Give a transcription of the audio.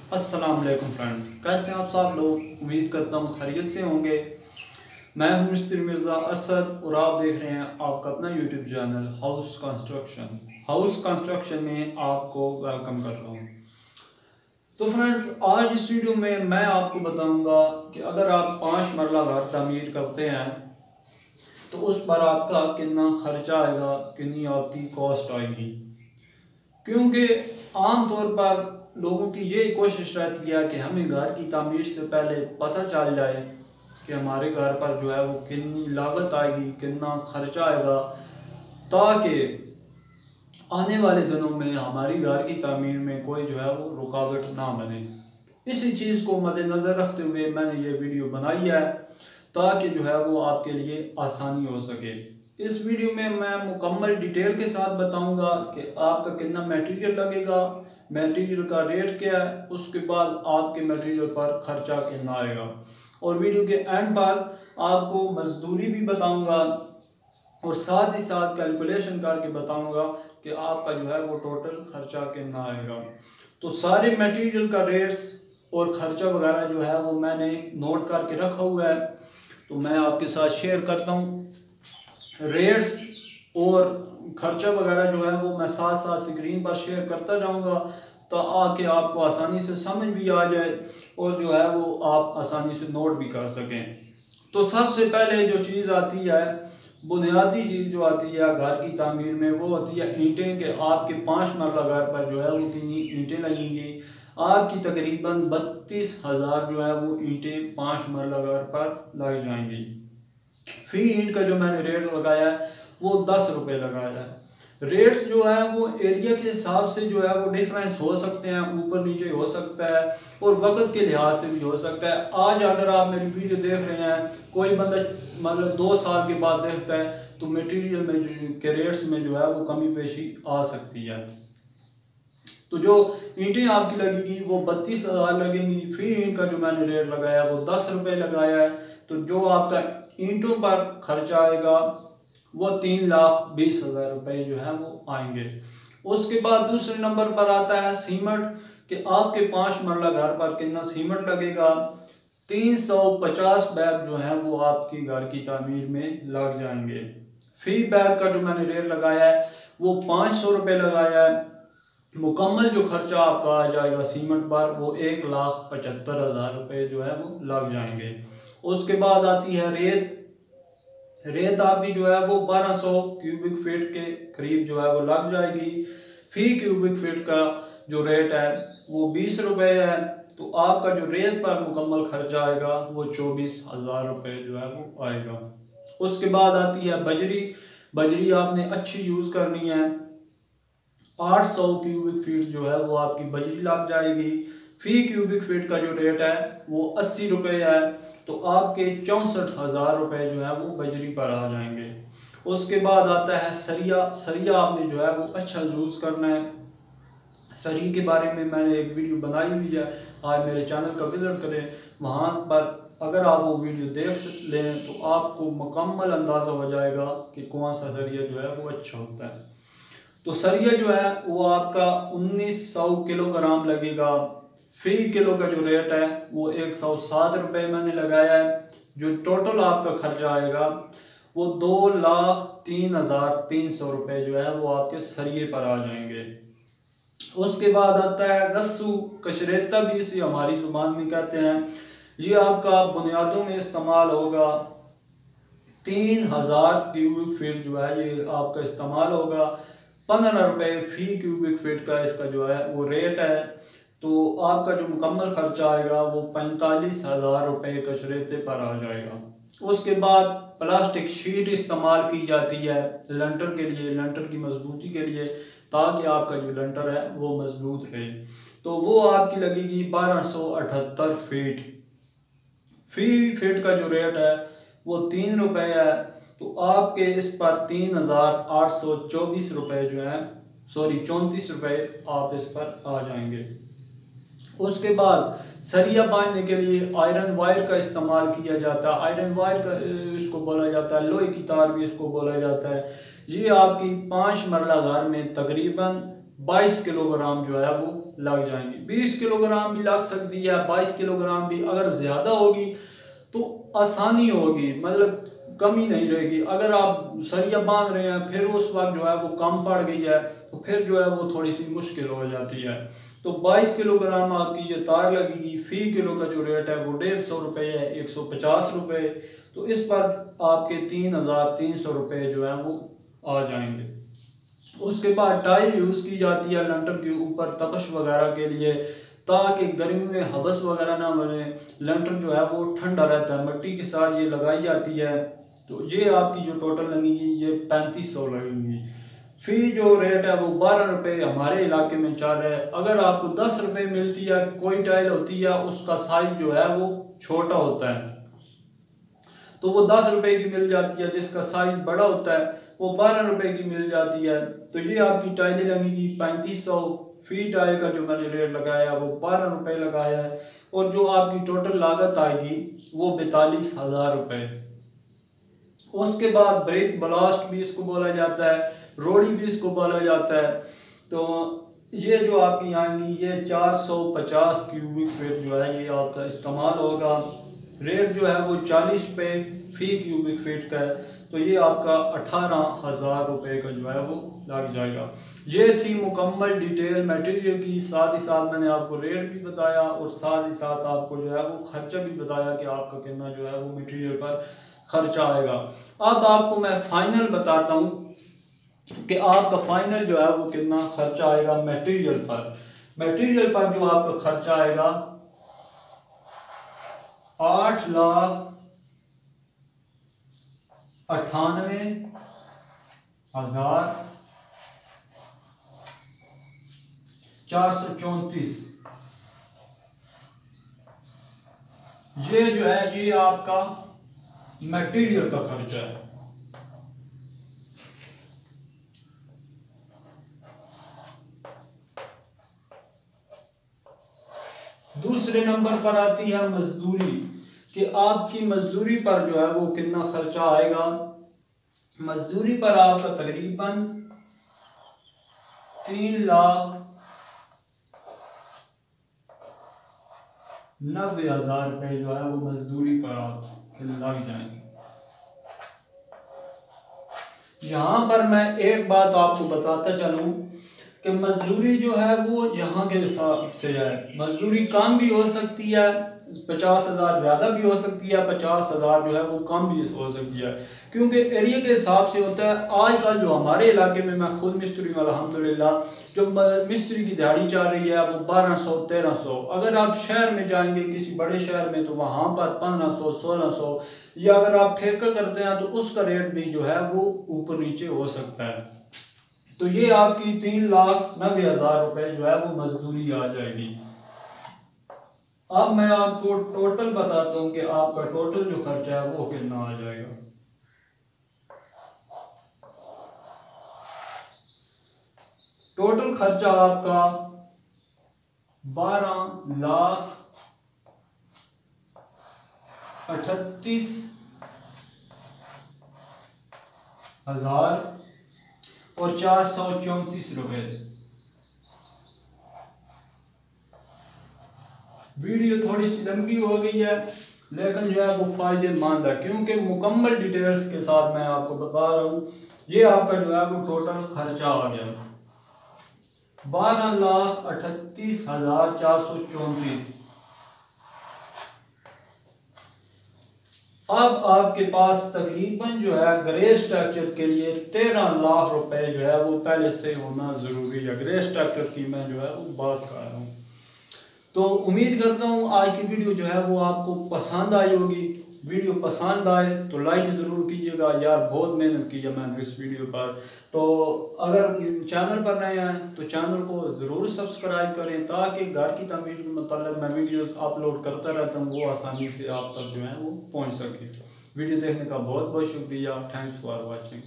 अस्सलाम वालेकुम फ्रेंड, कैसे हैं आप सब लोग। उम्मीद करता हूँ खैरियत से होंगे। मैं हूं मिस्टर मिर्ज़ा असद और आप देख रहे हैं आपका अपना यूट्यूब चैनल हाउस कंस्ट्रक्शन में आपको वेलकम कर रहा हूँ। तो फ्रेंड्स, आज इस वीडियो में मैं आपको बताऊंगा कि अगर आप 5 मरला घर तामीर करते हैं तो उस पर आपका कितना खर्चा आएगा, कितनी आपकी कॉस्ट आएगी। क्योंकि आम तौर पर लोगों की ये कोशिश रहती है कि हमें घर की तामीर से पहले पता चल जाए कि हमारे घर पर जो है वो कितनी लागत आएगी, कितना खर्चा आएगा, ताकि आने वाले दिनों में हमारी घर की तामीर में कोई जो है वो रुकावट ना बने। इसी चीज़ को मद्देनज़र रखते हुए मैंने ये वीडियो बनाई है ताकि जो है वो आपके लिए आसानी हो सके। इस वीडियो में मैं मुकम्मल डिटेल के साथ बताऊंगा कि आपका कितना मटेरियल लगेगा, मटेरियल का रेट क्या है, उसके बाद आपके मटेरियल पर खर्चा कितना आएगा, और वीडियो के एंड पर आपको मजदूरी भी बताऊंगा और साथ ही साथ कैलकुलेशन करके बताऊंगा कि आपका जो है वो टोटल खर्चा कितना आएगा। तो सारे मटेरियल का रेट्स और ख़र्चा वगैरह जो है वो मैंने नोट करके रखा हुआ है, तो मैं आपके साथ शेयर करता हूँ। रेट्स और ख़र्चा वगैरह जो है वो मैं साथ साथ स्क्रीन पर शेयर करता जाऊँगा, तो आके आपको आसानी से समझ भी आ जाए और जो है वो आप आसानी से नोट भी कर सकें। तो सबसे पहले जो चीज़ आती है, बुनियादी चीज़ जो आती है घर की तामीर में, वो होती है ईंटें। के आपके 5 मरला घर पर जो है वो कितनी ईंटें लगेंगी। आपकी तकरीबन 32,000 जो है वो ईंटें 5 मरला घर पर लग जाएंगी। फी ईंट का जो मैंने रेट लगाया है वो 10 रुपये लगाया है। रेट्स जो है वो एरिया के हिसाब से जो है वो डिफरेंस हो सकते हैं, ऊपर नीचे हो सकता है और वक्त के लिहाज से भी हो सकता है। आज अगर आप मेरी वीडियो देख रहे हैं, कोई बंदा मतलब 2 साल के बाद देखता है, तो मटेरियल में के रेट्स में जो है वो कमी पेशी आ सकती है। तो जो ईंटें आपकी लगेगी वो 32,000 लगेंगी। फी ईंट का जो मैंने रेट लगाया वो 10 रुपये लगाया है। तो जो आपका ईंटों पर खर्चा आएगा वो 3,20,000 रुपये जो है वो आएंगे। उसके बाद दूसरे नंबर पर आता है सीमेंट, कि आपके 5 मरला घर पर कितना सीमेंट लगेगा। 350 बैग जो है वो आपकी घर की तामीर में लग जाएंगे। फी बैग का जो मैंने रेट लगाया है वो 500 रुपये लगाया है। मुकम्मल जो खर्चा आपका आ जाएगा सीमेंट पर वो 1,75,000 रुपये जो है वो लग जाएंगे। उसके बाद आती है रेत। रेत आपकी जो है वो 1200 क्यूबिक फीट के करीब जो है वो लग जाएगी। फी क्यूबिक फीट का जो रेट है वो 20 रुपये है। तो आपका जो रेत पर मुकम्मल खर्चा आएगा वो 24,000 रुपये जो है वो आएगा। उसके बाद आती है बजरी। बजरी आपने अच्छी यूज़ करनी है। 800 क्यूबिक फीट जो है वो आपकी बजरी लग जाएगी। फी क्यूबिक फीट का जो रेट है वो 80 रुपये है। तो आपके 64,000 रुपये जो है वो बजरी पर आ जाएंगे। उसके बाद आता है सरिया। सरिया आपने जो है वो अच्छा यूज़ करना है। सरिया के बारे में मैंने एक वीडियो बनाई हुई है, आज मेरे चैनल का विजिट करें, वहाँ पर अगर आप वो वीडियो देख लें तो आपको मुकम्मल अंदाज़ा हो जाएगा कि कौन सा सरिया जो है वो अच्छा होता है। तो सरिया जो है वो आपका 1900 किलोग्राम लगेगा। फी किलो का जो रेट है वो 107 रुपये मैंने लगाया है। जो टोटल आपका खर्चा आएगा वो 2,03,300 रुपये जो है वो आपके सरिये पर आ जाएंगे। उसके बाद आता है गस्सू, कशरेता भी इसे हमारी जुबान में कहते हैं। ये आपका बुनियादों में इस्तेमाल होगा। 3,000 क्यूबिक फीट जो है ये आपका इस्तेमाल होगा। 15 रुपये फी क्यूबिक फीट का इसका जो है वो रेट है। तो आपका जो मुकम्मल खर्चा आएगा वो 45,000 रुपये कचरेते पर आ जाएगा। उसके बाद प्लास्टिक शीट इस्तेमाल की जाती है लंटर के लिए, लंटर की मजबूती के लिए, ताकि आपका जो लंटर है वो मजबूत रहे। तो वो आपकी लगेगी 1278 फीट। फी फीट का जो रेट है वो 3 रुपये है। तो आपके इस पर 3,824 रुपये जो है 34 रुपये आप इस पर आ जाएंगे। उसके बाद सरिया बांधने के लिए आयरन वायर का इस्तेमाल किया जाता है। आयरन वायर का इसको बोला जाता है, लोहे की तार भी इसको बोला जाता है। ये आपकी 5 मरला घर में तकरीबन 22 किलोग्राम जो है वो लग जाएंगी। 20 किलोग्राम भी लग सकती है, 22 किलोग्राम भी। अगर ज़्यादा होगी तो आसानी होगी, मतलब कमी नहीं रहेगी। अगर आप सरिया बांध रहे हैं फिर उस वक्त जो है वो कम पड़ गई है तो फिर जो है वो थोड़ी सी मुश्किल हो जाती है। तो 22 किलोग्राम आपकी ये तार लगेगी। फी किलो का जो रेट है वो 150 रुपये है, 150 रुपये। तो इस पर आपके 3300 रुपये जो है वो आ जाएंगे। उसके बाद टाइल यूज़ की जाती है लंटर के ऊपर तपश वगैरह के लिए, ताकि गर्मी में हबस वगैरह ना बने। लंटर जो है वो ठंडा रहता है, मिट्टी के साथ ये लगाई जाती है। तो ये आपकी जो टोटल लगेगी ये 3500 लगेंगी। फी जो रेट है वो 12 रुपये हमारे इलाके में चल रहा है। अगर आपको 10 रुपये मिलती है, कोई टाइल होती है उसका साइज जो है वो छोटा होता है तो वो 10 रुपये की मिल जाती है, जिसका साइज बड़ा होता है वो 12 रुपये की मिल जाती है। तो ये आपकी टाइलें लगेगी 3500। फी टाइल का जो मैंने रेट लगाया वो 12 रुपये लगाया है। और जो आपकी टोटल लागत आएगी वो 42,000 रुपये। उसके बाद ब्रेक ब्लास्ट भी इसको बोला जाता है, रोड़ी भी इसको बोला जाता है। तो ये जो आपकी आएंगी ये 450 क्यूबिक फीट जो है ये आपका इस्तेमाल होगा। रेट जो है वो 40 रुपये फी क्यूबिक फीट का है। तो ये आपका 18,000 रुपये का जो है वो लग जाएगा। ये थी मुकम्मल डिटेल मटेरियल की। साथ ही साथ मैंने आपको रेट भी बताया और साथ ही साथ आपको जो है वो खर्चा भी बताया कि आपका कितना जो है वो मटेरियल पर खर्चा आएगा। अब आपको मैं फाइनल बताता हूँ कि आपका फाइनल जो है वो कितना खर्चा आएगा मटेरियल पर। मटेरियल पर जो आपका खर्चा आएगा 8,98,434। ये जो है ये आपका मटेरियल का खर्चा है। दूसरे नंबर पर आती है मजदूरी, कि आपकी मजदूरी पर जो है वो कितना खर्चा आएगा। मजदूरी पर आपका तकरीबन 3,90,000 रुपये जो है वो मजदूरी पर आपके लग जाएंगे। यहाँ पर मैं एक बात आपको बताता चलूँ कि मजदूरी जो है वो यहाँ के हिसाब से है। मजदूरी कम भी हो सकती है, 50,000 ज़्यादा भी हो सकती है, 50,000 जो है वो कम भी हो सकती है, क्योंकि एरिया के हिसाब से होता है। आजकल जो हमारे इलाके में, मैं खुद मिस्त्री हूँ अल्हम्दुलिल्लाह, जो मिस्त्री की दिहाड़ी चल रही है वो 1200-1300। अगर आप शहर में जाएंगे किसी बड़े शहर में तो वहाँ पर 1500-1600, या अगर आप ठेका करते हैं तो उसका रेट भी जो है वो ऊपर नीचे हो सकता है। तो ये आपकी 3,90,000 रुपये जो है वो मजदूरी आ जाएगी। अब मैं आपको टोटल बताता हूँ कि आपका टोटल जो खर्चा है वो कितना आ जाएगा। टोटल खर्चा आपका 12,38,434 रुपये। वीडियो थोड़ी सी लंबी हो गई है लेकिन जो है वो फायदेमंद है, क्योंकि मुकम्मल डिटेल्स के साथ मैं आपको बता रहा हूँ। ये आपका जो है वो टोटल खर्चा आ गया 12,38,434। अब आपके पास तकरीबन जो है ग्रे स्ट्रक्चर के लिए 13 लाख रुपए जो है वो पहले से होना जरूरी है। ग्रे स्ट्रक्चर की मैं जो है वो बात कर रहा हूँ। तो उम्मीद करता हूँ आज की वीडियो जो है वो आपको पसंद आई होगी। वीडियो पसंद आए तो लाइक ज़रूर कीजिएगा यार, बहुत मेहनत की है मैंने इस वीडियो पर। तो अगर चैनल पर नए हैं तो चैनल को ज़रूर सब्सक्राइब करें, ताकि घर की तमीर के मतलब मैं वीडियोस अपलोड करता रहता हूँ वो आसानी से आप तक जो है वो पहुँच सके। वीडियो देखने का बहुत बहुत शुक्रिया। Thanks for watching.